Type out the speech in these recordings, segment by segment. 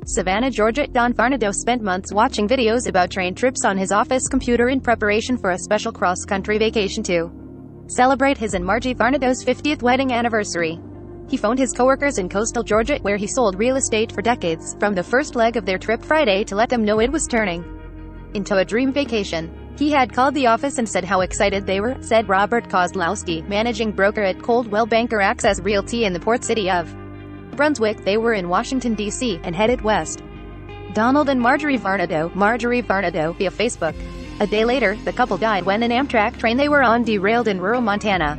Savannah, Georgia. Don Varnado spent months watching videos about train trips on his office computer in preparation for a special cross-country vacation to celebrate his and Margie Varnado's 50th wedding anniversary. He phoned his coworkers in coastal Georgia, where he sold real estate for decades, from the first leg of their trip Friday to let them know it was turning into a dream vacation. He had called the office and said how excited they were, said Robert Kozlowski, managing broker at Coldwell Banker Access Realty in the port city of Brunswick. They were in Washington, D.C., and headed west. Donald and Marjorie Varnado via Facebook. A day later, the couple died when an Amtrak train they were on derailed in rural Montana.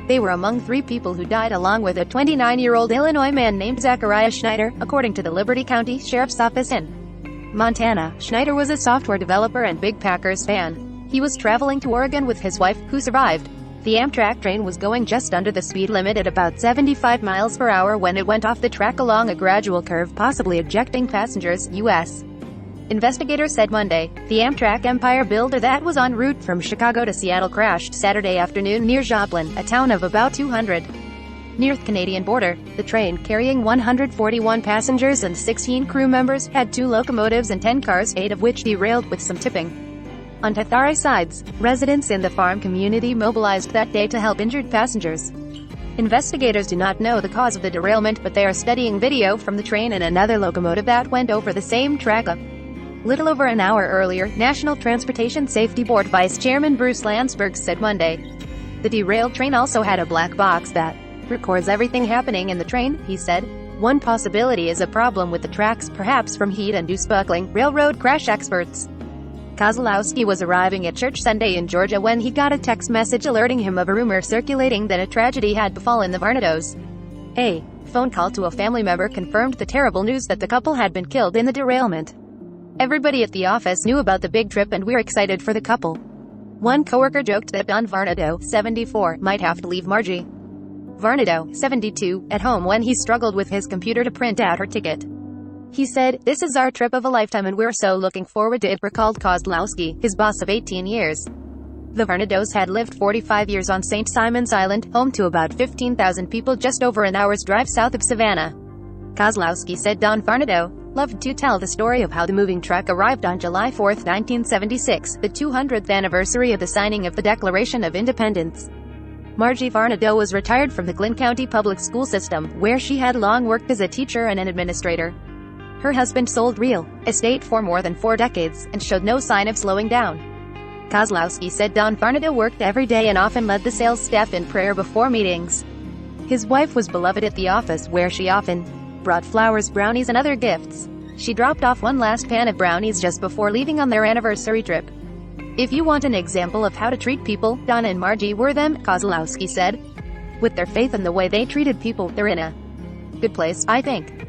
They were among 3 people who died, along with a 29-year-old Illinois man named Zachariah Schneider, according to the Liberty County Sheriff's Office in Montana. Schneider was a software developer and big Packers fan. He was traveling to Oregon with his wife, who survived. The Amtrak train was going just under the speed limit at about 75 miles per hour when it went off the track along a gradual curve, possibly ejecting passengers, U.S. investigators said Monday. The Amtrak Empire builder that was en route from Chicago to Seattle crashed Saturday afternoon near Joplin, a town of about 200 near the Canadian border. The train, carrying 141 passengers and 16 crew members, had 2 locomotives and 10 cars, 8 of which derailed, with some tipping onto three sides. Residents in the farm community mobilized that day to help injured passengers. Investigators do not know the cause of the derailment, but they are studying video from the train and another locomotive that went over the same track a little over an hour earlier, National Transportation Safety Board Vice Chairman Bruce Landsberg said Monday. The derailed train also had a black box that records everything happening in the train, he said. One possibility is a problem with the tracks, perhaps from heat-induced buckling, railroad crash experts. Kozlowski was arriving at church Sunday in Georgia when he got a text message alerting him of a rumor circulating that a tragedy had befallen the Varnados. A phone call to a family member confirmed the terrible news that the couple had been killed in the derailment. Everybody at the office knew about the big trip and we're excited for the couple. One coworker joked that Don Varnado, 74, might have to leave Margie Varnado, 72, at home when he struggled with his computer to print out her ticket. He said, "This is our trip of a lifetime and we're so looking forward to it," recalled Kozlowski, his boss of 18 years. The Varnados had lived 45 years on St. Simon's Island, home to about 15,000 people just over an hour's drive south of Savannah. Kozlowski said Don Varnado loved to tell the story of how the moving truck arrived on July 4, 1976, the 200th anniversary of the signing of the Declaration of Independence. Margie Varnado was retired from the Glynn County public school system, where she had long worked as a teacher and an administrator. Her husband sold real estate for more than 4 decades, and showed no sign of slowing down. Kozlowski said Don Varnado worked every day and often led the sales staff in prayer before meetings. His wife was beloved at the office, where she often brought flowers, brownies, and other gifts. She dropped off one last pan of brownies just before leaving on their anniversary trip. "If you want an example of how to treat people, Don and Margie were them," Kozlowski said. "With their faith and the way they treated people, they're in a good place, I think."